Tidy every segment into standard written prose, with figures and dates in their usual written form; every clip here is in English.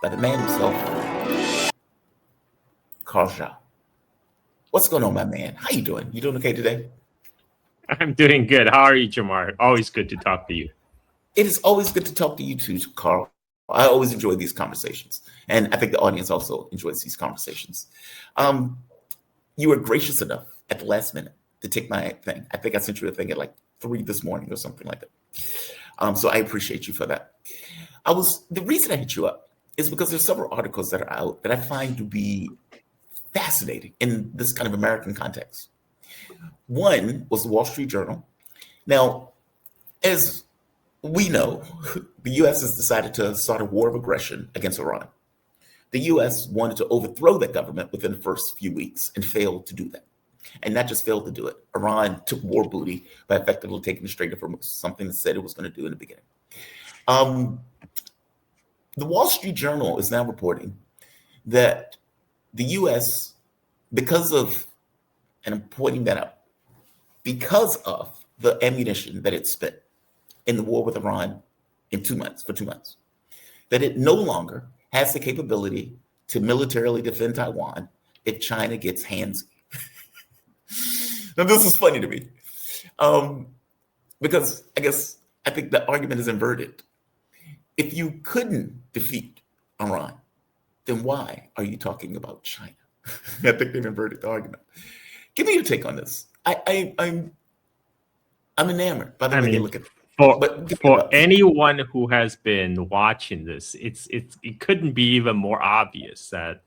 by the man himself, Carl Zha. What's going on, my man? How you doing? You doing okay today? I'm doing good. How are you, Jamar? Always good to talk to you. It is always good to talk to you too, Carl. I always enjoy these conversations, and I think the audience also enjoys these conversations. Um, you were gracious enough at the last minute to take my thing. I think I sent you a thing at like 3 this morning or something like that. So I appreciate you for that. The reason I hit you up is because there's several articles that are out that I find to be fascinating in this kind of American context. One was the Wall Street Journal. Now, as we know, the U.S. has decided to start a war of aggression against Iran. The U.S. wanted to overthrow that government within the first few weeks and failed to do that. And not just failed to do it, Iran took war booty by effectively taking the Strait of Hormuz, something it said it was going to do in the beginning. The Wall Street Journal is now reporting that the U.S., because of, and I'm pointing that out, because of the ammunition that it spent in the war with Iran for 2 months, that it no longer has the capability to militarily defend Taiwan if China gets handsy. Now, this is funny to me because I think the argument is inverted. If you couldn't defeat Iran, then why are you talking about China? I think they've inverted the argument. Give me your take on this. I'm enamored by the way they look at it. For anyone who has been watching this, it couldn't be even more obvious that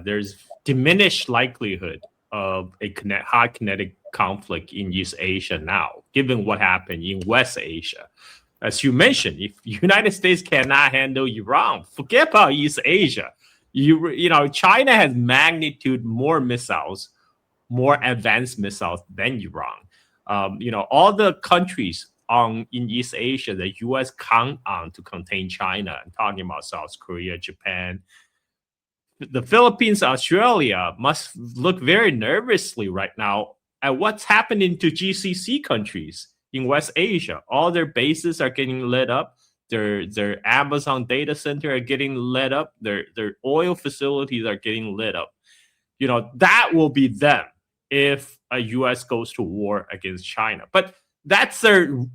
there's diminished likelihood of a high kinetic conflict in East Asia now, given what happened in West Asia. As you mentioned, if the United States cannot handle Iran, forget about East Asia. China has magnitude more missiles, more advanced missiles than Iran. All the countries in East Asia that U.S. count on to contain China. I'm talking about South Korea, Japan, the Philippines, Australia must look very nervously right now at what's happening to GCC countries in West Asia. All their bases are getting lit up. Their Amazon data center are getting lit up. Their oil facilities are getting lit up. That will be them if a U.S. goes to war against China. But that's their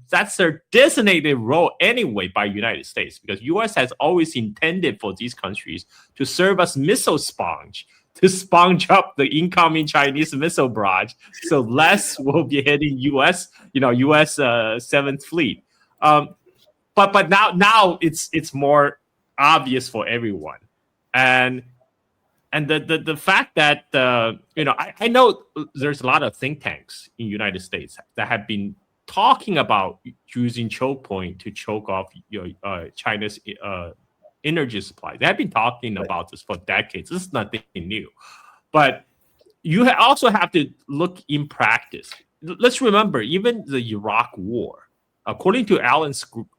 designated role anyway by United States, because U.S. has always intended for these countries to serve as missile sponge, to sponge up the incoming Chinese missile barrage, so less will be hitting U.S. Seventh Fleet. But now it's more obvious for everyone, and the fact that I know there's a lot of think tanks in the United States that have been talking about using choke point to choke off China's energy supply. They have been talking about this for decades. This is nothing new. But you also have to look in practice. Let's remember, even the Iraq War, according to Alan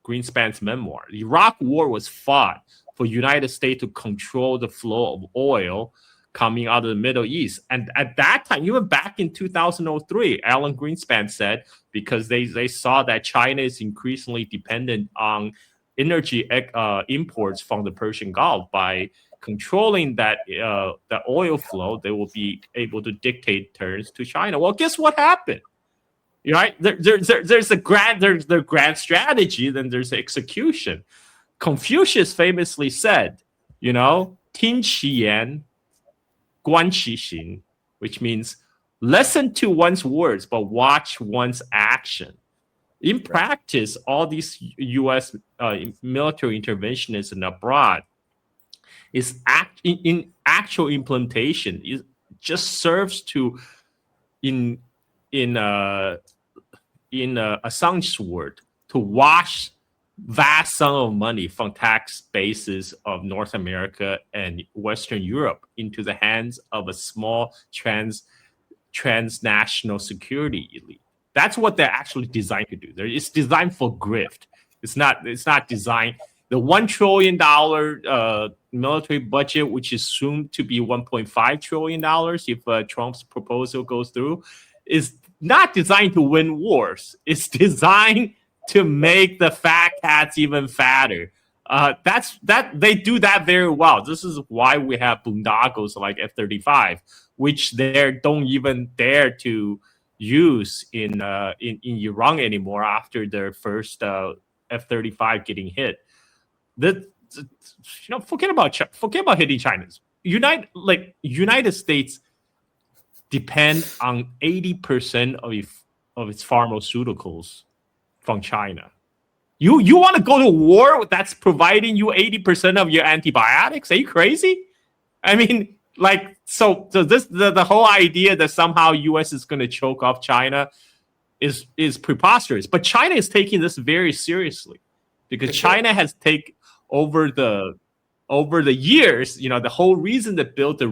Greenspan's memoir, the Iraq War was fought for the United States to control the flow of oil coming out of the Middle East. And at that time, even back in 2003, Alan Greenspan said, because they saw that China is increasingly dependent on energy imports from the Persian Gulf, by controlling that the oil flow, they will be able to dictate terms to China. Well, guess what happened? Right? There's a grand strategy, then there's the execution. Confucius famously said, tin qi yan, guan qi xin, which means listen to one's words, but watch one's action. In practice, all these U.S. Military interventionists and abroad is in actual implementation. It just serves to, in Assange's word, to wash vast sum of money from tax bases of North America and Western Europe into the hands of a small transnational security elite. That's what they're actually designed to do. It's designed for grift. It's not designed. The $1 trillion military budget, which is soon to be $1.5 trillion if Trump's proposal goes through, is not designed to win wars. It's designed to make the fat cats even fatter. They do that very well. This is why we have boondoggles like F-35, which they don't even dare to use in Iran anymore after their first F-35 getting hit. Forget about hitting China. United States depend on 80% of its pharmaceuticals from China. You want to go to war that's providing you 80% of your antibiotics? Are you crazy? I mean, so this the whole idea that somehow U.S. is going to choke off China is preposterous. But China is taking this very seriously because China has taken over the years. The whole reason to build the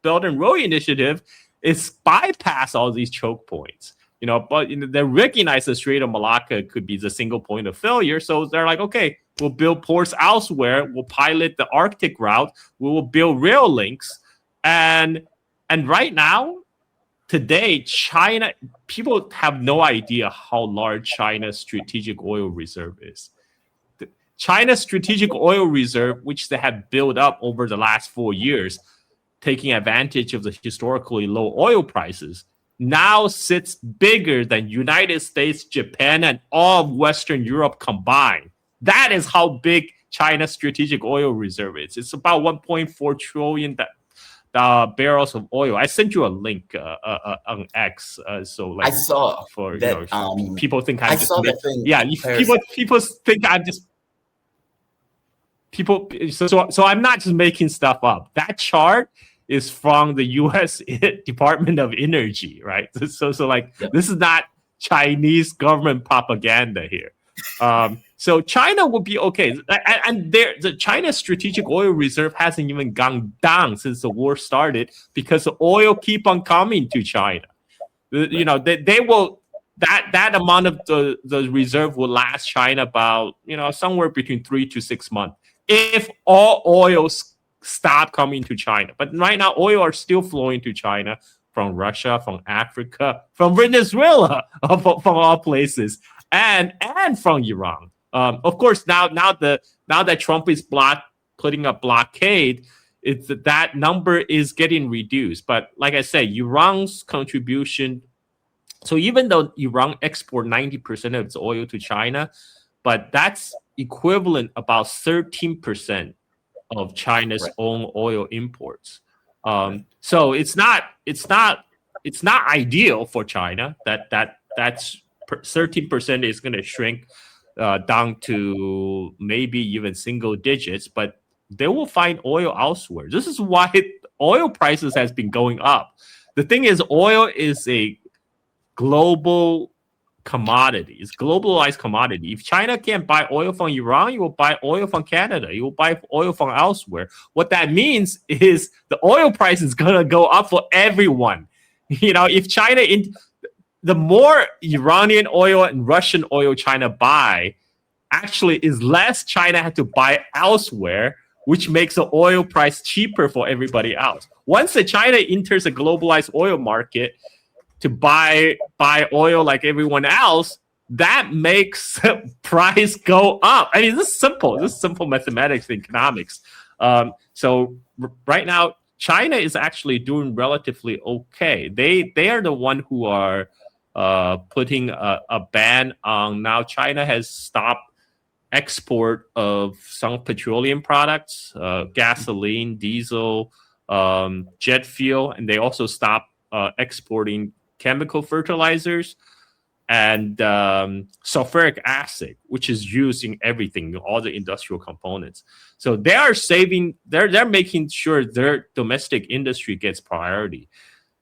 Belt and Road Initiative is bypass all these choke points. But they recognize the Strait of Malacca could be the single point of failure. So they're like, okay, we'll build ports elsewhere. We'll pilot the Arctic route. We will build rail links. And right now, today, China, people have no idea how large China's strategic oil reserve is. China's strategic oil reserve, which they have built up over the last 4 years, taking advantage of the historically low oil prices, now sits bigger than United States, Japan, and all of Western Europe combined. That is how big China's strategic oil reserve is. It's about 1.4 trillion barrels of oil. I sent you a link on X. I saw for that. People think I saw that thing. Yeah, people think I'm just people. So I'm not just making stuff up. That chart is from the U.S. Department of Energy, right? So this is not Chinese government propaganda here. So China will be okay, and the China's strategic oil reserve hasn't even gone down since the war started because the oil keep on coming to China. They will that amount of the reserve will last China about somewhere between 3 to 6 months if all oil stop coming to China. But right now, oil are still flowing to China from Russia, from Africa, from Venezuela, from all places, and from Iran. Of course, now that Trump is putting a blockade, that number is getting reduced. But like I said, Iran's contribution. So even though Iran export 90% of its oil to China, but that's equivalent about 13% of China's own oil imports. So it's not ideal for China that's 13% is going to shrink down to maybe even single digits, but they will find oil elsewhere. This is why oil prices has been going up. The thing is, oil is a global commodity. It's globalized commodity. If China can't buy oil from Iran, you will buy oil from Canada. You will buy oil from elsewhere. What that means is the oil price is going to go up for everyone. If China the more Iranian oil and Russian oil China buy, actually is less China had to buy elsewhere, which makes the oil price cheaper for everybody else. Once China enters a globalized oil market to buy oil like everyone else, that makes price go up. I mean, this is simple. This is simple mathematics and economics. So right now, China is actually doing relatively okay. They are the one who are putting a ban on. Now China has stopped export of some petroleum products, gasoline, diesel, jet fuel, and they also stopped exporting chemical fertilizers and sulfuric acid, which is used in everything, all the industrial components. So they are they're making sure their domestic industry gets priority,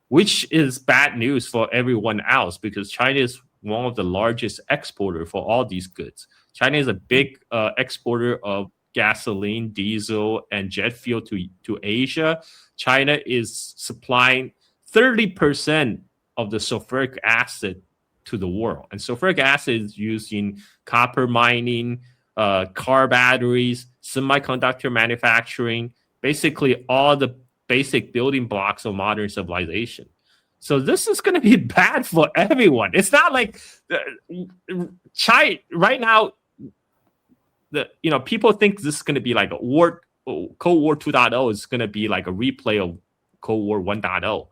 which is bad news for everyone else because China is one of the largest exporter for all these goods. China is a big exporter of gasoline, diesel, and jet fuel to Asia. China is supplying 30% of the sulfuric acid to the world. And sulfuric acid is used in copper mining, car batteries, semiconductor manufacturing, basically all the basic building blocks of modern civilization. So this is going to be bad for everyone. It's not like China right now. people think this is going to be like a Cold War 2.0 is going to be like a replay of Cold War 1.0.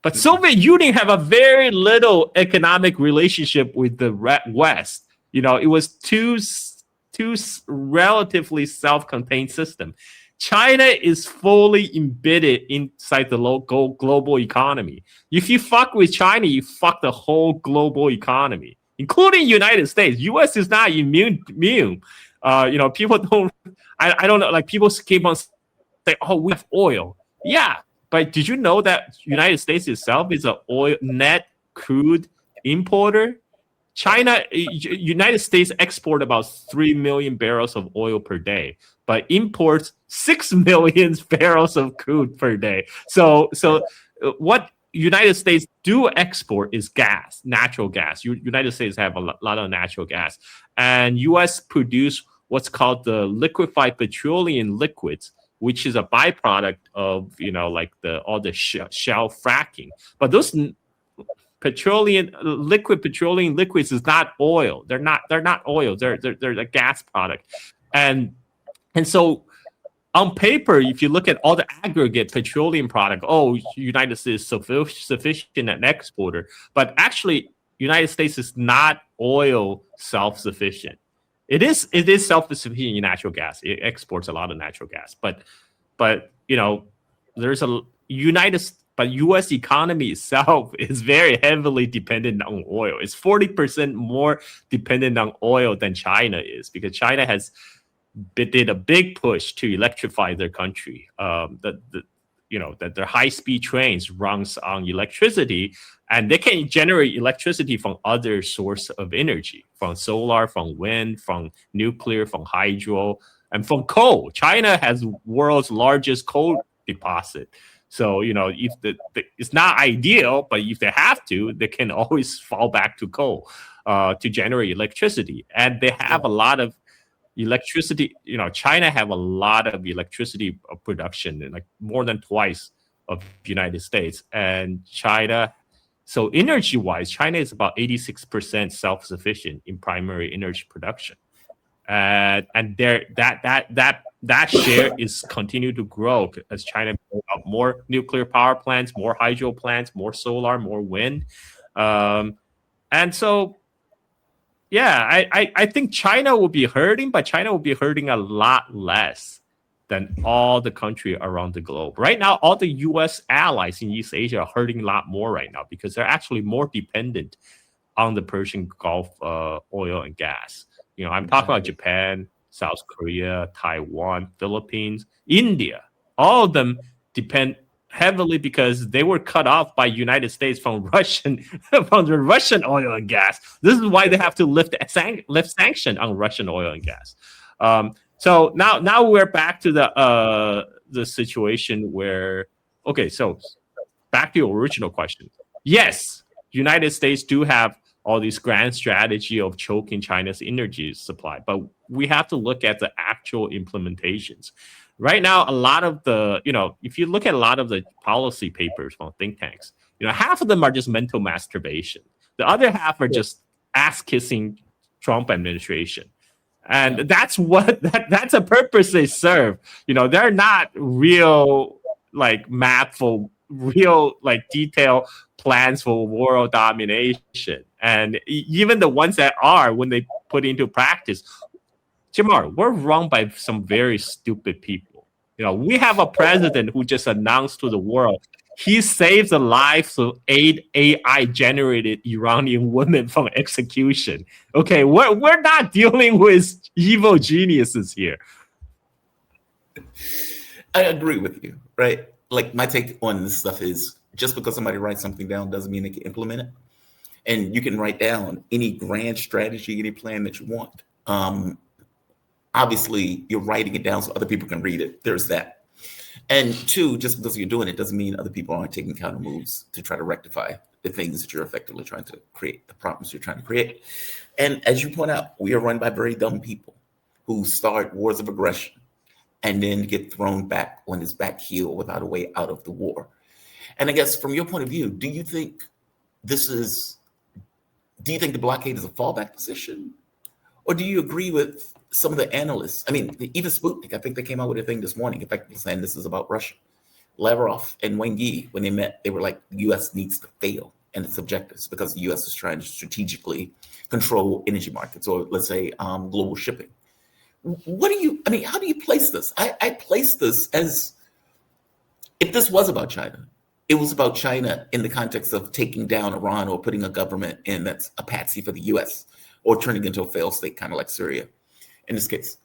But Soviet Union have a very little economic relationship with the West. It was two relatively self-contained system. China is fully embedded inside the local global economy. If you fuck with China, you fuck the whole global economy, including United States. U.S. is not immune. People don't. I don't know. Like people keep on saying, "Oh, we have oil." Yeah, but did you know that United States itself is a net crude importer? United States export about 3 million barrels of oil per day, but imports 6 million barrels of crude per day. So what United States do export is gas, natural gas. United States have a lot of natural gas, and U.S. produce what's called the liquefied petroleum liquids, which is a byproduct of all the shell fracking. But those liquid petroleum liquids is not oil. They're not oil. They're a gas product, and so on paper, if you look at all the aggregate petroleum product, United States is sufficient an exporter, but actually United States is not oil self-sufficient. It is self-sufficient in natural gas. It exports a lot of natural gas, but there's a But U.S. economy itself is very heavily dependent on oil. It's 40% more dependent on oil than China is, because China did a big push to electrify their country. That their high-speed trains runs on electricity, and they can generate electricity from other source of energy, from solar, from wind, from nuclear, from hydro, and from coal. China has world's largest coal deposit. So, if it's not ideal, but if they have to, they can always fall back to coal to generate electricity. And they have a lot of electricity. China have a lot of electricity production, like more than twice of the United States. And China, so energy-wise, China is about 86% self-sufficient in primary energy production. And that share is continue to grow as China builds up more nuclear power plants, more hydro plants, more solar, more wind, and so I think China will be hurting, but China will be hurting a lot less than all the country around the globe. Right now, all the U.S. allies in East Asia are hurting a lot more right now because they're actually more dependent on the Persian Gulf oil and gas. I'm talking about Japan, South Korea, Taiwan, Philippines, India. All of them depend heavily because they were cut off by United States from the Russian oil and gas. This is why they have to lift sanction on Russian oil and gas. So now we're back to the situation where, so back to your original question. Yes, United States do have all these grand strategy of choking China's energy supply, but we have to look at the actual implementations. Right now, a lot of the, if you look at a lot of the policy papers from think tanks, half of them are just mental masturbation. The other half are just ass-kissing Trump administration. And that's that's a purpose they serve. They're not real, mapful, real, detailed plans for world domination. And even the ones that are, when they put into practice, Jamar, we're run by some very stupid people. We have a president who just announced to the world he saves the lives of 8 AI-generated Iranian women from execution. Okay, we're not dealing with evil geniuses here. I agree with you, right? My take on this stuff is just because somebody writes something down doesn't mean they can implement it. And you can write down any grand strategy, any plan that you want. Obviously, you're writing it down so other people can read it. There's that. And two, just because you're doing it doesn't mean other people aren't taking counter moves to try to rectify the things that you're effectively trying to create, the problems you're trying to create. And as you point out, we are run by very dumb people who start wars of aggression and then get thrown back on his back heel without a way out of the war. And I guess from your point of view, do you think the blockade is a fallback position? Or do you agree with some of the analysts, I mean, even Sputnik, I think they came out with a thing this morning, effectively saying this is about Russia. Lavrov and Wang Yi, when they met, they were like, the U.S. needs to fail in its objectives because the U.S. is trying to strategically control energy markets, or let's say global shipping. What do you, I mean, how do you place this? I place this as, if this was about China, it was about China in the context of taking down Iran or putting a government in that's a patsy for the U.S. or turning into a failed state, kind of like Syria in this case.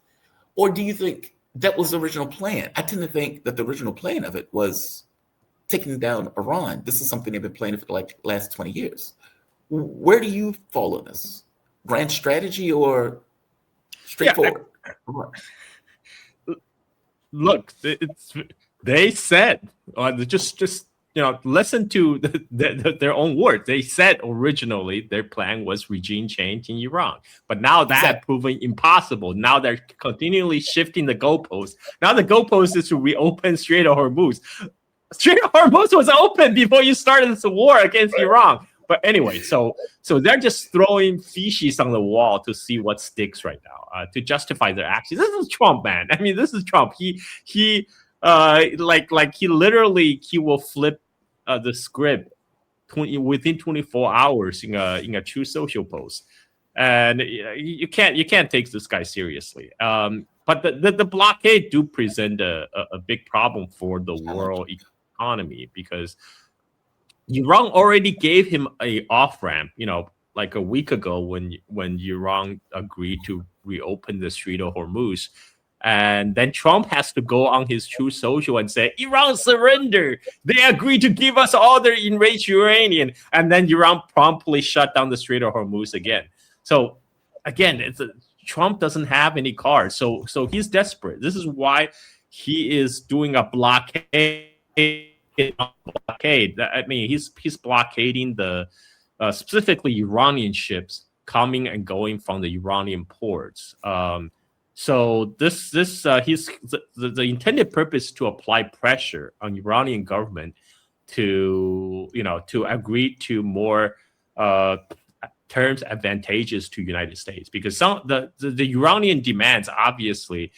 Or do you think that was the original plan? I tend to think that the original plan of it was taking down Iran. This is something they've been planning for like the last 20 years. Where do you fall on this? Grand strategy or straightforward? Look, they said, just listen to their own words. They said originally their plan was regime change in Iran, but now that proven impossible. Now they're continually shifting the goalposts. Now the goalpost is to reopen Strait of Hormuz. Strait of Hormuz was open before you started this war against Iran. But anyway, so they're just throwing feces on the wall to see what sticks right now, to justify their actions. This is Trump, man. I mean, this is Trump. He will flip the script within 24 hours in a True Social post, and you can't take this guy seriously. But the blockade do present a big problem for the world economy, because Iran already gave him a off ramp, like a week ago when Iran agreed to reopen the Strait of Hormuz. And then Trump has to go on his True Social and say, Iran surrender. They agreed to give us all their enriched uranium. And then Iran promptly shut down the Strait of Hormuz again. So again, Trump doesn't have any cards. So he's desperate. This is why he is doing a blockade. I mean, he's blockading the specifically Iranian ships coming and going from the Iranian ports. So the intended purpose to apply pressure on Iranian government to agree to more terms advantageous to United States, because the Iranian demands obviously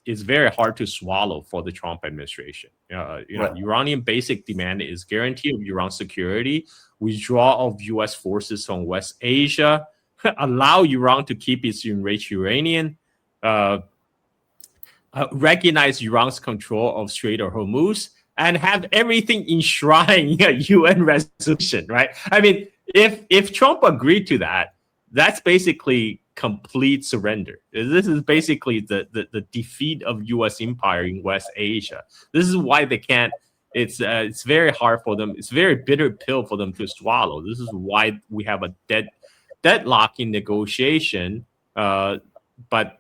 is very hard to swallow for the Trump administration. Right. Iranian basic demand is guarantee of Iran security, withdrawal of U.S. forces from West Asia, allow Iran to keep its enriched uranium, recognize Iran's control of Strait of Hormuz, and have everything enshrined in a UN resolution. Right? I mean, if Trump agreed to that, that's basically complete surrender. This is basically the defeat of U.S. empire in West Asia. This is why they can't. It's very hard for them. It's a very bitter pill for them to swallow. This is why we have a deadlock in negotiation. But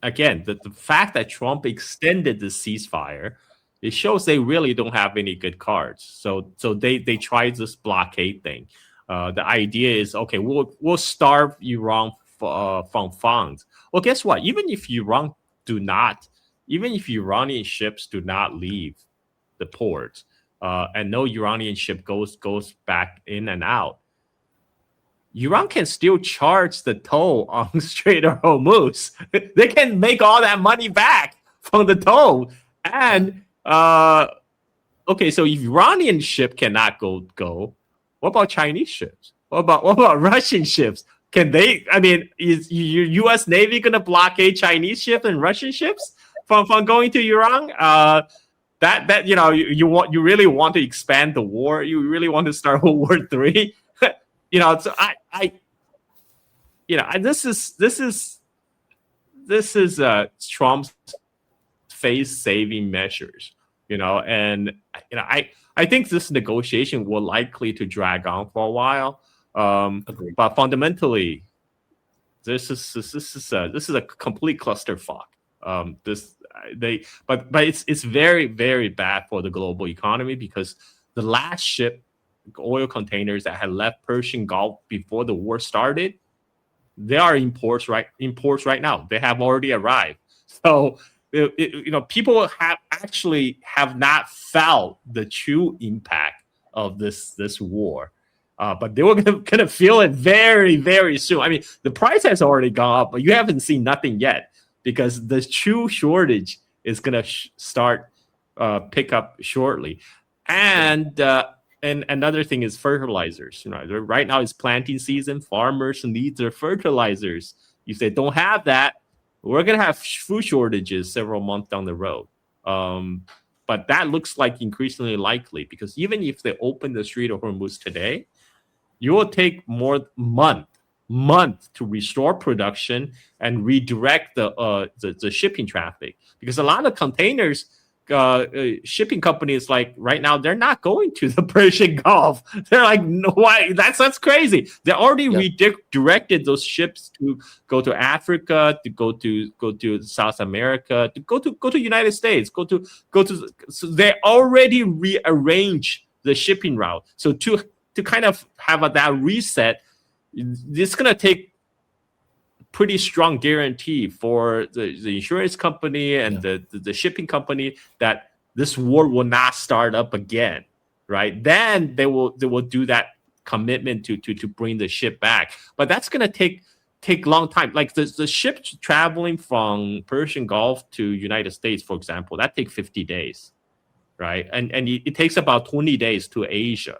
again, the fact that Trump extended the ceasefire, it shows they really don't have any good cards. So they tried this blockade thing. The idea is, okay, we'll starve Iran from funds. Well, guess what? Even if Iranian ships do not leave the ports, and no Iranian ship goes back in and out, Iran can still charge the toll on Strait of Hormuz. They can make all that money back from the toll. And okay, so if Iranian ship cannot go, what about Chinese ships? What about Russian ships? Can they? I mean, is your U.S. Navy going to blockade Chinese ships and Russian ships from going to Iran? You really want to expand the war? You really want to start World War III? So this is Trump's face-saving measures. And I think this negotiation will likely to drag on for a while. But fundamentally, this is a complete clusterfuck. But it's very, very bad for the global economy, because the last ship oil containers that had left Persian Gulf before the war started, they are in ports right now. They have already arrived. So people have not felt the true impact of this war. But they were gonna feel it very, very soon. I mean, the price has already gone up, but you haven't seen nothing yet because the shoe shortage is gonna start pick up shortly. And another thing is fertilizers. Right now it's planting season. Farmers need their fertilizers. If they don't have that, we're gonna have food shortages several months down the road. But that looks like increasingly likely because even if they open the Strait of Hormuz today, you will take more month to restore production and redirect the shipping traffic because a lot of containers shipping companies like right now they're not going to the Persian Gulf. They're like, no, why? That's crazy. They already redirected those ships to go to Africa, to go to South America, to go to United States, so they already rearranged the shipping route. So to kind of have that reset, it's gonna take pretty strong guarantee for the insurance company and the shipping company that this war will not start up again, right? Then they will do that commitment to bring the ship back. But that's going to take long time. Like the ships traveling from Persian Gulf to United States, for example, that takes 50 days, right? And it takes about 20 days to Asia.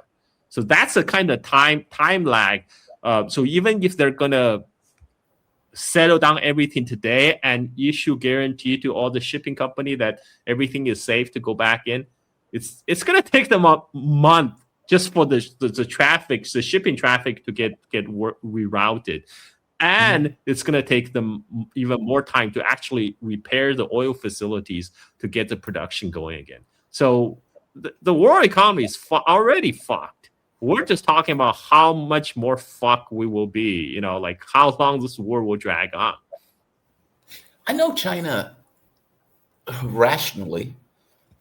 So that's a kind of time lag. So even if they're going to settle down everything today and issue guarantee to all the shipping company that everything is safe to go back in, it's going to take them a month just for the traffic, the shipping traffic to get rerouted. And it's going to take them even more time to actually repair the oil facilities to get the production going again. So the world economy is already fucked. We're just talking about how much more fucked we will be, like how long this war will drag on. I know China rationally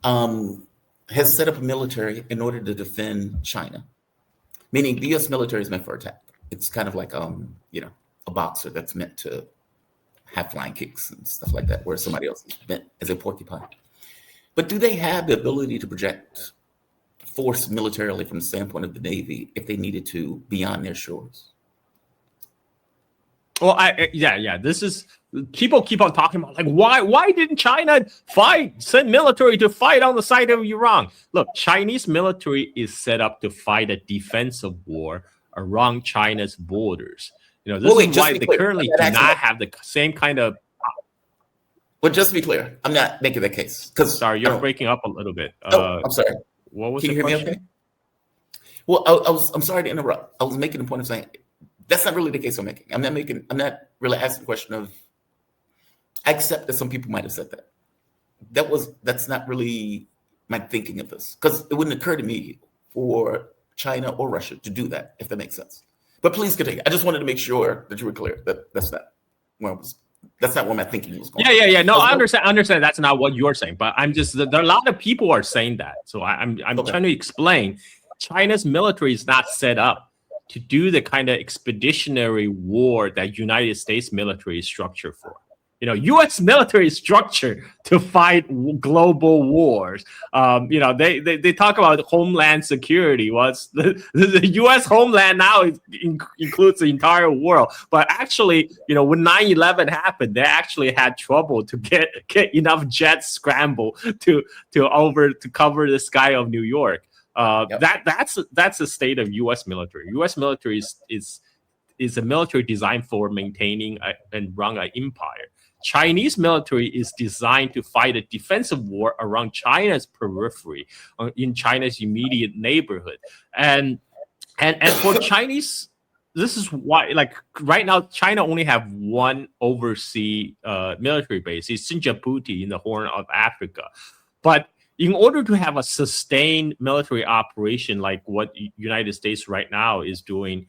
has set up a military in order to defend China, meaning the U.S. military is meant for attack. It's kind of like, a boxer that's meant to have flying kicks and stuff like that, where somebody else is meant as a porcupine. But do they have the ability to project force militarily from the standpoint of the Navy if they needed to beyond their shores? Well, this is, people keep on talking about like why didn't China send military to fight on the side of Iran? Look, Chinese military is set up to fight a defensive war around China's borders. This is why they currently do not have the same kind of. Well, just to be clear, I'm not making that case. Sorry, you're breaking up a little bit. I'm sorry. What was Can you hear question? me okay? Well, I'm sorry to interrupt. I was making the point of saying that's not really the case I'm making. I'm not really asking the question of, I accept that some people might have said that. That's not really my thinking of this, because it wouldn't occur to me for China or Russia to do that, if that makes sense. But please continue. I just wanted to make sure that you were clear that that's not where my thinking was going. Yeah. No, I understand that's not what you're saying, but I'm just, there are a lot of people are saying that. So I'm trying to explain. China's military is not set up to do the kind of expeditionary war that United States military is structured for. U.S. military is structured to fight global wars. They talk about homeland security. The U.S. homeland now includes the entire world. But actually, when 9/11 happened, they actually had trouble to get enough jets scrambled to cover the sky of New York. That's the state of U.S. military. U.S. military is a military designed for maintaining and run an empire. Chinese military is designed to fight a defensive war around China's periphery, in China's immediate neighborhood. And for Chinese, this is why, like right now, China only have one overseas military base. It's in Djibouti in the Horn of Africa. But in order to have a sustained military operation like what United States right now is doing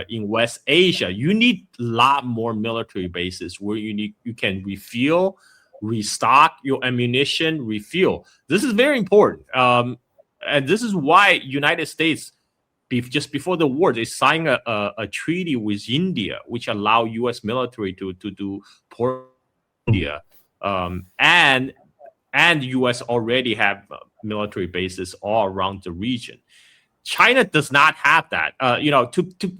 in West Asia, you need a lot more military bases where you can refuel, restock your ammunition, refuel. This is very important. And this is why United States, just before the war, they signed a treaty with India, which allow U.S. military to do port India. And U.S. already have military bases all around the region. China does not have that. To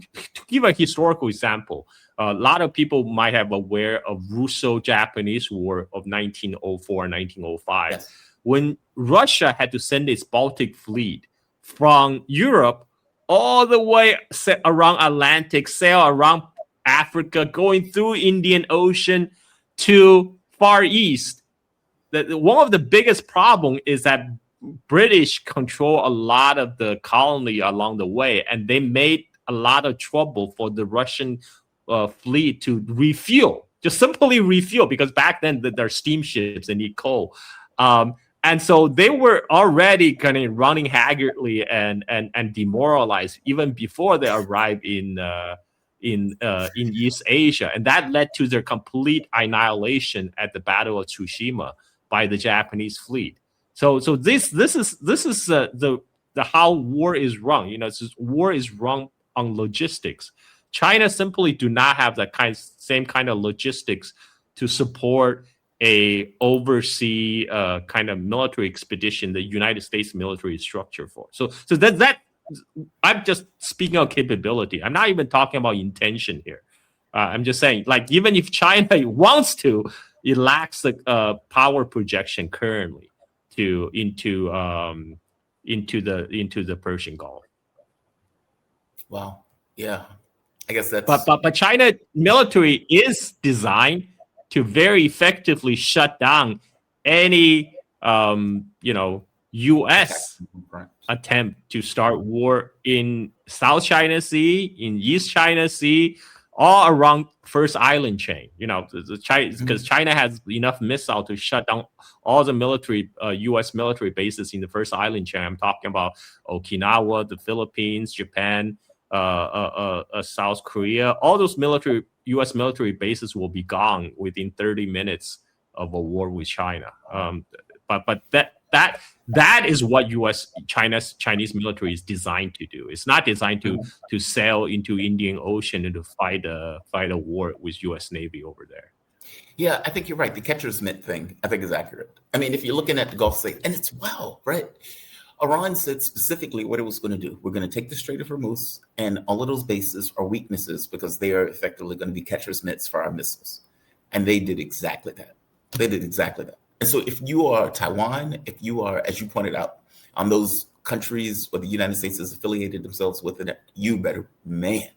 give a historical example, a lot of people might have aware of Russo-Japanese War of 1904 and 1905, Yes. when Russia had to send its Baltic fleet from Europe all the way around Atlantic, sail around Africa, going through Indian Ocean to Far East. One of the biggest problems is that British control a lot of the colony along the way, and they made a lot of trouble for the Russian fleet to refuel, just simply refuel, because back then there are steamships and need coal. And so they were already kind of running haggardly and demoralized even before they arrived in East Asia, and that led to their complete annihilation at the Battle of Tsushima by the Japanese fleet. So this is the how war is run. War is run on logistics. China simply do not have that same kind of logistics to support a overseas kind of military expedition the United States military is structured for. So that I'm just speaking of capability. I'm not even talking about intention here. I'm just saying, like, even if China wants to, it lacks the power projection currently into the Persian Gulf. Wow. Yeah. I guess that's. But China military is designed to very effectively shut down any U.S. attempt to start war in South China Sea, in East China Sea, all around first island chain. Because China has enough missile to shut down all the military U.S. military bases in the first island chain. I'm talking about Okinawa, the Philippines, Japan, South Korea. All those U.S. military bases will be gone within 30 minutes of a war with China. But that is what Chinese military is designed to do. It's not designed to sail into Indian Ocean and to fight a war with U.S. Navy over there. Yeah, I think you're right. The catcher's mitt thing, I think, is accurate. I mean, if you're looking at the Gulf State, and it's right? Iran said specifically what it was going to do. We're going to take the Strait of Hormuz, and all of those bases are weaknesses because they are effectively going to be catcher's mitts for our missiles. And they did exactly that. And so if you are Taiwan, if you are, as you pointed out, on those countries where the United States has affiliated themselves with it, you better be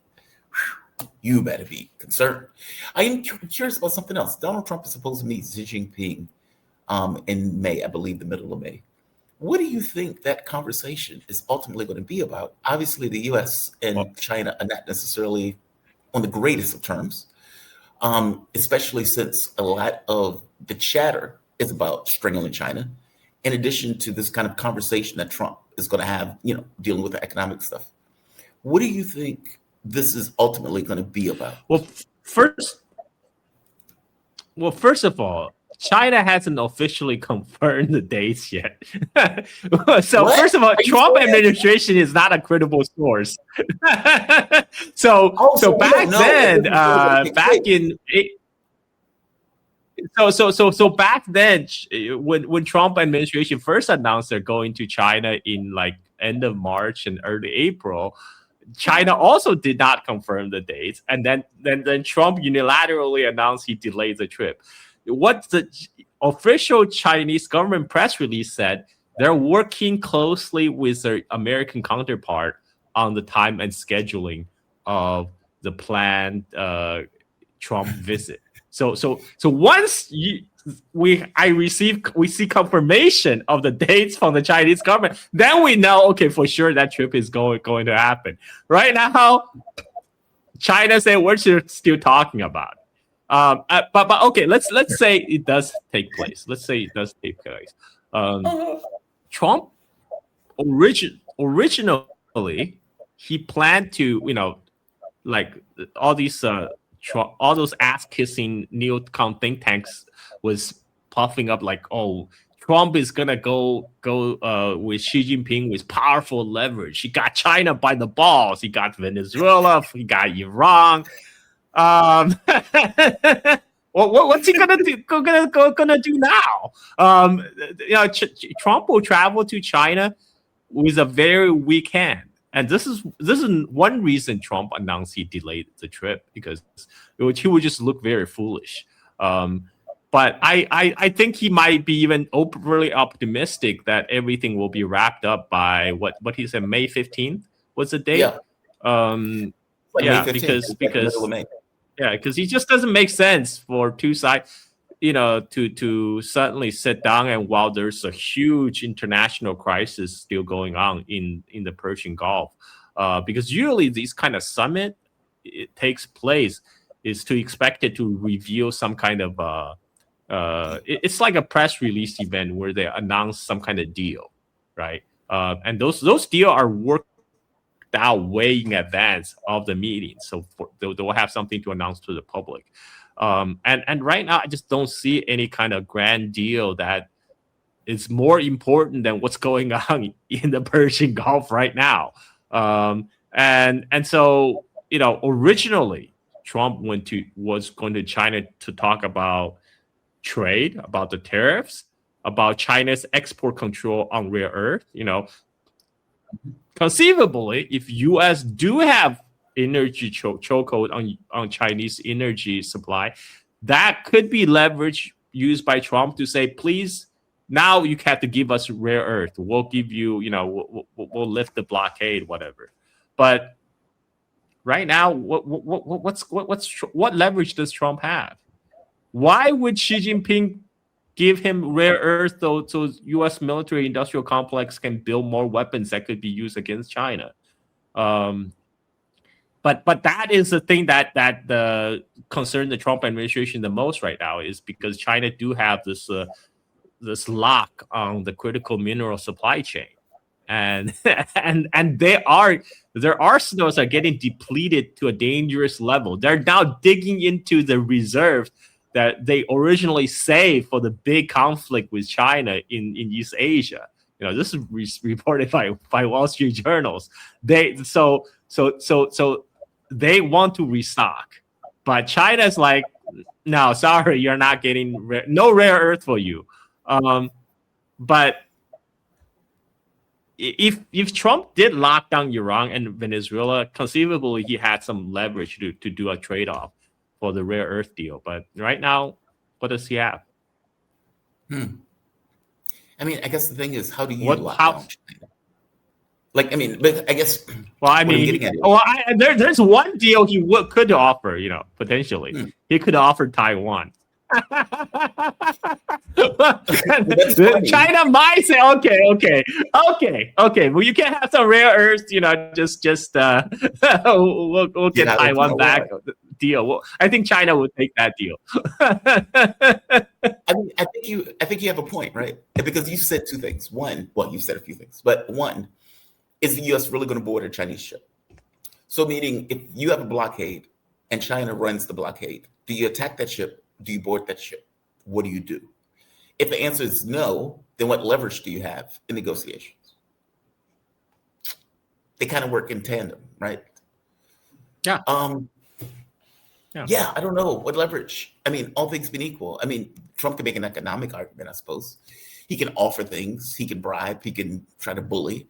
concerned. I am curious about something else. Donald Trump is supposed to meet Xi Jinping in May, I believe the middle of May. What do you think that conversation is ultimately going to be about? Obviously, the U.S. and China are not necessarily on the greatest of terms, especially since a lot of the chatter is about strangling China, in addition to this kind of conversation that Trump is going to have, dealing with the economic stuff. What do you think this is ultimately going to be about? Well, first of all, China hasn't officially confirmed the dates yet. So what? First of all, Trump administration is not a credible source. So back then, back then, when Trump administration first announced they're going to China in like end of March and early April, China also did not confirm the dates, and then Trump unilaterally announced he delayed the trip. What the official Chinese government press release said, they're working closely with their American counterpart on the time and scheduling of the planned Trump visit. So once we see confirmation of the dates from the Chinese government, then we know, okay, for sure that trip is going to happen. Right now, China said we're still talking about it. But okay, let's say it does take place. Trump originally he planned to, like all those ass-kissing neocon think tanks was puffing up like, oh, Trump is gonna go with Xi Jinping with powerful leverage. He got China by the balls. He got Venezuela. He got Iran. What's he gonna do? Gonna do now? Trump will travel to China with a very weak hand. And this is one reason Trump announced he delayed the trip, because he would just look very foolish. But I think he might be even overly optimistic that everything will be wrapped up by what he said, May 15th was the date. Yeah. Like Yeah, May 15th, because it just doesn't make sense for two sides, to suddenly sit down, and while there's a huge international crisis still going on in the Persian Gulf, because usually these kind of summit, it takes place is to expect it to reveal some kind of it's like a press release event where they announce some kind of deal, right? And those deals are worked out way in advance of the meeting, so they'll have something to announce to the public. And right now, I just don't see any kind of grand deal that is more important than what's going on in the Persian Gulf right now. And so, originally Trump was going to China to talk about trade, about the tariffs, about China's export control on rare earth. Conceivably, if U.S. do have energy chokehold on Chinese energy supply, that could be leverage used by Trump to say, please, now you have to give us rare earth. We'll give you, we'll lift the blockade, whatever. But right now, what leverage does Trump have? Why would Xi Jinping give him rare earth so U.S. military industrial complex can build more weapons that could be used against China? But that is the thing that the concern the Trump administration the most right now, is because China do have this lock on the critical mineral supply chain, and their arsenals are getting depleted to a dangerous level. They're now digging into the reserves that they originally saved for the big conflict with China in East Asia. This is reported by Wall Street journals. So they want to restock, but China's like, no, sorry, you're not getting no rare earth for you. But if Trump did lock down Iran and Venezuela, conceivably he had some leverage to do a trade-off for the rare earth deal. But right now, what does he have? I mean, I guess the thing is, how do you lock down China? But I guess. Well, there's one deal he could offer. Potentially, he could offer Taiwan. China might say, okay. Well, you can have some rare earths. Just we'll get Taiwan back. Deal. Well, I think China would take that deal. I think you have a point, right? Because you said two things. One, well, you said a few things, but one, is the U.S. really going to board a Chinese ship? So, meaning, if you have a blockade and China runs the blockade, do you attack that ship? Do you board that ship? What do you do? If the answer is no, then what leverage do you have in negotiations? They kind of work in tandem, right? Yeah. Yeah, I don't know what leverage. I mean, all things being equal. I mean, Trump can make an economic argument, I suppose. He can offer things. He can bribe. He can try to bully.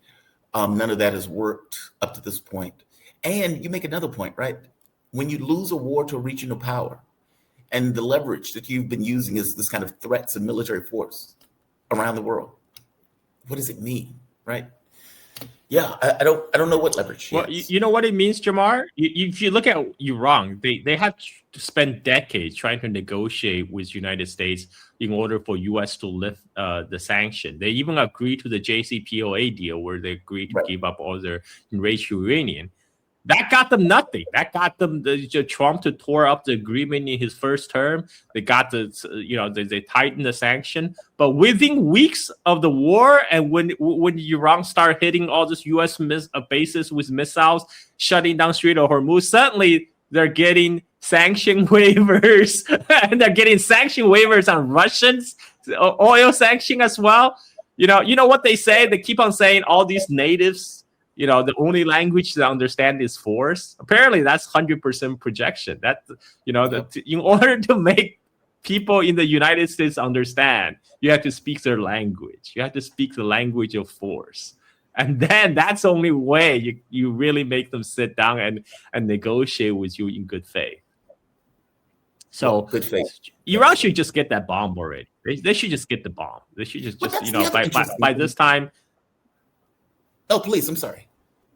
None of that has worked up to this point. And you make another point, right? When you lose a war to a regional power, and the leverage that you've been using is this kind of threats of military force around the world, what does it mean, right? Yeah, I don't know what leverage. Well, you know what it means, Jamar? If you look at Iran, they have to spend decades trying to negotiate with United States in order for U.S. to lift the sanction. They even agreed to the JCPOA deal, where they agreed to give up all their enriched uranium. That got them nothing. That got them Trump to tore up the agreement in his first term. They got they tightened the sanction. But within weeks of the war, and when Iran started hitting all these U.S. bases with missiles, shutting down Strait of Hormuz, suddenly they're getting sanction waivers, and they're getting sanction waivers on Russians, oil sanction as well. You know what they say? They keep on saying all these natives. The only language they understand is force. Apparently, that's 100% projection. That in order to make people in the United States understand, you have to speak their language. You have to speak the language of force. And then that's the only way you really make them sit down and negotiate with you in good faith. So well, good faith. Iran should just get that bomb already. They should just get the bomb. They should just by this time. Oh, please, I'm sorry.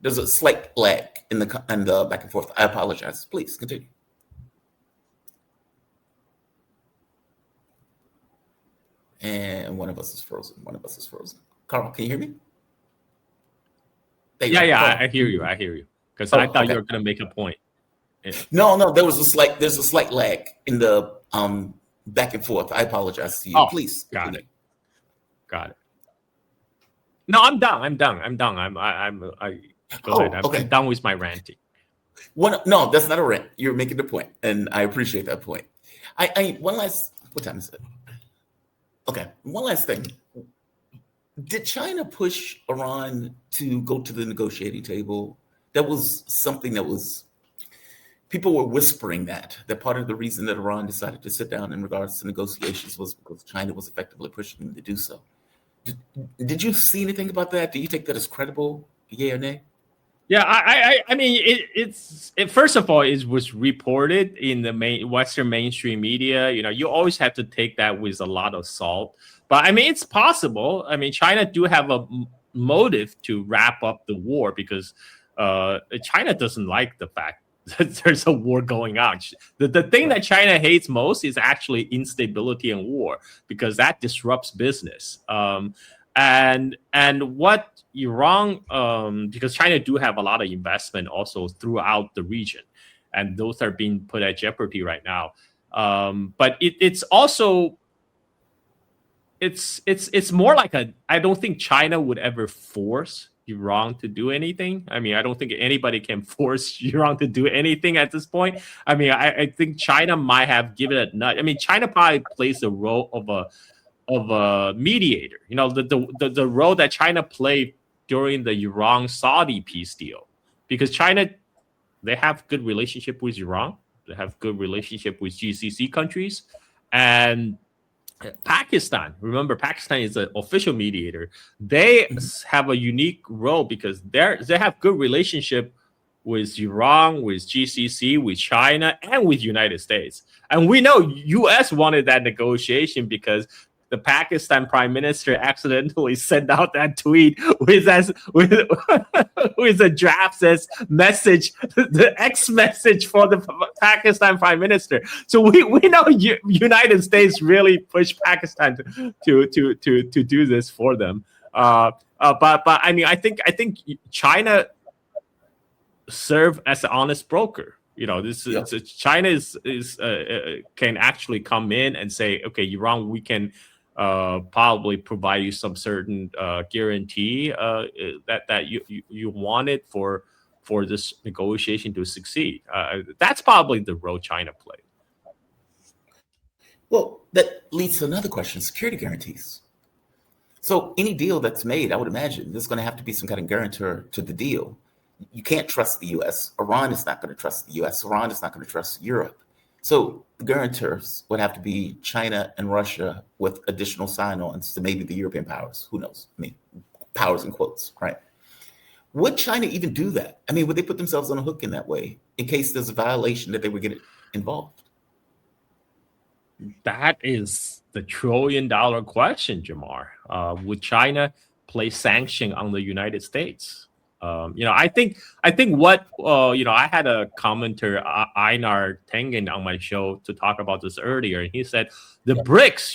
There's a slight lag in the back and forth. I apologize. Please continue. And one of us is frozen. Carl, can you hear me? Yeah, I hear you. Because I thought you were going to make a point. No, there's a slight lag in the back and forth. I apologize to you. Please. Got it. No, I'm done. I'm go ahead. I'm done with my ranting. No, that's not a rant. You're making the point, and I appreciate that point. What time is it? Okay, one last thing. Did China push Iran to go to the negotiating table? That was something that was, people were whispering that part of the reason that Iran decided to sit down in regards to negotiations was because China was effectively pushing them to do so. Did you see anything about that? Do you take that as credible, yay or nay? Yeah, I mean, it's first of all, it was reported in the Western mainstream media. You always have to take that with a lot of salt. But I mean, it's possible. I mean, China do have a motive to wrap up the war because China doesn't like the fact that there's a war going on. The thing that China hates most is actually instability and war, because that disrupts business. And what Iran, because China do have a lot of investment also throughout the region, and those are being put at jeopardy right now. But it's also, it's more like I don't think China would ever force Iran to do anything. I mean, I don't think anybody can force Iran to do anything at this point. I mean, I think China might have given it a nudge. I mean, China probably plays the role of a mediator. The role that China played during the Iran-Saudi peace deal, because China, they have good relationship with Iran, they have good relationship with GCC countries, and Pakistan. Remember, Pakistan is an official mediator. They have a unique role because they have good relationship with Iran, with GCC, with China, and with United States. And we know U.S. wanted that negotiation because the Pakistan prime minister accidentally sent out that tweet with a draft says message, the X message for the Pakistan prime minister. So we know United States really pushed Pakistan to do this for them. But I mean, I think China serve as an honest broker. China is can actually come in and say, okay, Iran, we can probably provide you some certain guarantee that you wanted for this negotiation to succeed. That's probably the role China played. Well, that leads to another question: security guarantees. So any deal that's made, I would imagine there's going to have to be some kind of guarantor to the deal. You can't trust the U.S. Iran is not going to trust the U.S. Iran is not going to trust Europe. So the guarantors would have to be China and Russia with additional sign-ons to maybe the European powers. Who knows? I mean, powers in quotes, right? Would China even do that? I mean, would they put themselves on a hook in that way in case there's a violation that they would get involved? That is the $1 trillion question, Jamar. Would China place sanction on the United States? I think what I had a commenter, Einar Tengen, on my show to talk about this earlier, and he said the BRICS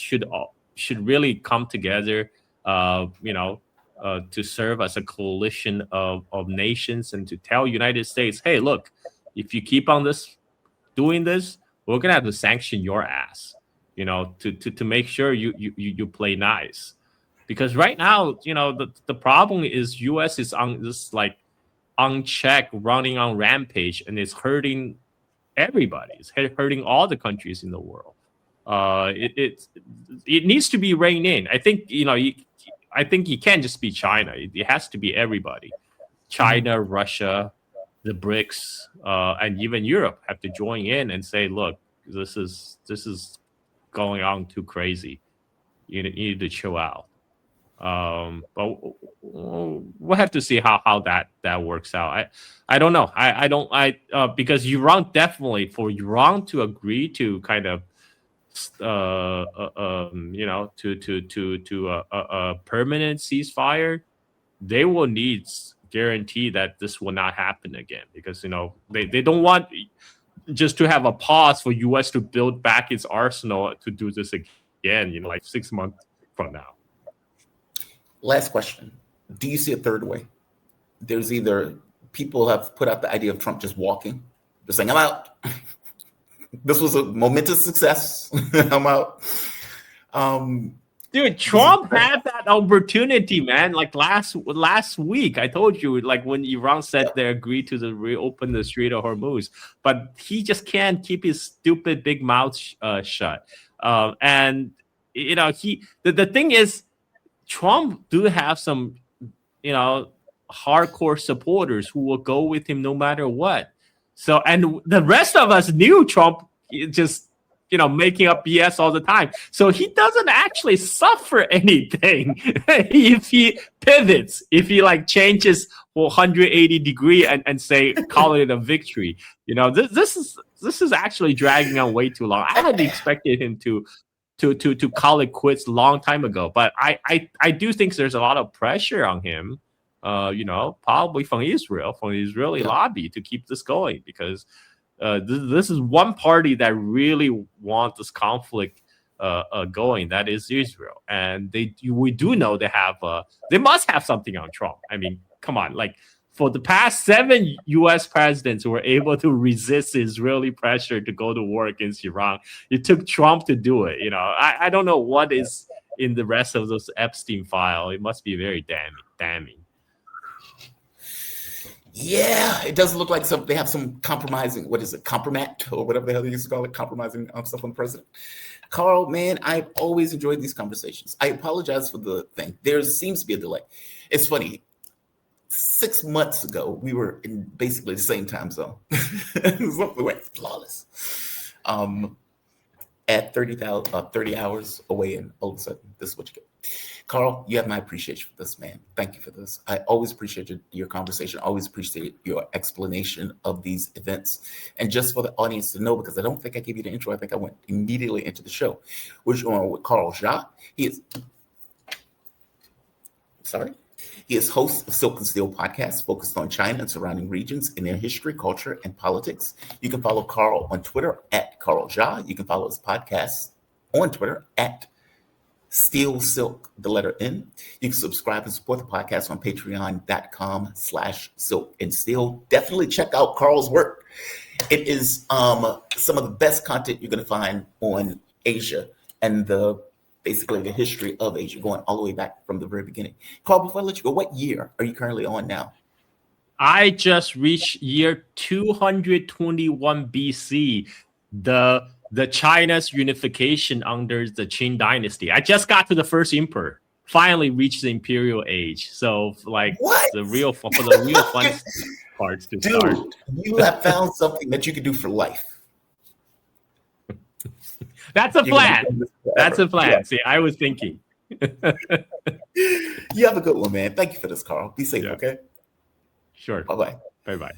should really come together, to serve as a coalition of nations and to tell United States, hey, look, if you keep on doing this, we're gonna have to sanction your ass, to make sure you play nice. Because right now, the problem is U.S. is on this unchecked, running on rampage, and it's hurting everybody. It's hurting all the countries in the world. It needs to be reined in. I think it can't just be China. It has to be everybody. China, Russia, the BRICS, and even Europe have to join in and say, look, this is going on too crazy. You need to chill out. But we'll have to see how that works out. I don't know. I don't because Iran definitely, for Iran to agree to kind of to a permanent ceasefire, they will need guarantee that this will not happen again, because they don't want just to have a pause for US to build back its arsenal to do this again, like 6 months from now. Last question. Do you see a third way? There's either people have put out the idea of Trump just walking, just saying, I'm out. This was a momentous success. I'm out. Dude, Trump had that opportunity, man. Like last week, I told you, like when Iran said they agreed to reopen the Strait of Hormuz, but he just can't keep his stupid big mouth shut. And the thing is, Trump do have some, hardcore supporters who will go with him no matter what. So, and the rest of us knew Trump just, making up BS all the time. So he doesn't actually suffer anything if he pivots, if he changes 180 degree and say, call it a victory. This is actually dragging on way too long. I had expected him to call it quits a long time ago, but I do think there's a lot of pressure on him, probably from the Israeli lobby to keep this going, because this is one party that really wants this conflict going. That is Israel, and we do know they must have something on Trump. I mean, come on, for the past 7 U.S. presidents who were able to resist Israeli pressure to go to war against Iran, it took Trump to do it. I don't know what is in the rest of this Epstein file. It must be very damning. Yeah, it does look like they have some compromising, what is it, compromat, or whatever the hell they used to call it, compromising stuff on the president. Carl, man, I've always enjoyed these conversations. I apologize for the thing. There seems to be a delay. It's funny. 6 months ago, we were in basically the same time zone. We went flawless. At 30 hours away, and all of a sudden, this is what you get. Carl, you have my appreciation for this, man. Thank you for this. I always appreciated your conversation. I always appreciated your explanation of these events. And just for the audience to know, because I don't think I gave you the intro, I think I went immediately into the show. We're on with Carl Zha. He is host of Silk and Steel podcast, focused on China and surrounding regions in their history, culture, and politics. You can follow Carl on Twitter at Carl Zha. You can follow his podcast on Twitter at Steel Silk, the letter N. You can subscribe and support the podcast on patreon.com/silk and steel. Definitely check out Carl's work. It is some of the best content you're going to find on Asia and basically the history of Asia, going all the way back from the very beginning. Carl, before I let you go, what year are you currently on now? I just reached year 221 BC, the China's unification under the Qing dynasty. I just got to the first emperor, finally reached the imperial age. So the real fun parts to start. You have found something that you can do for life. That's a plan. That's a plan. Yeah. See, I was thinking. You have a good one, man. Thank you for this, Carl. Be safe, okay? Sure. Bye-bye. Bye-bye. All right.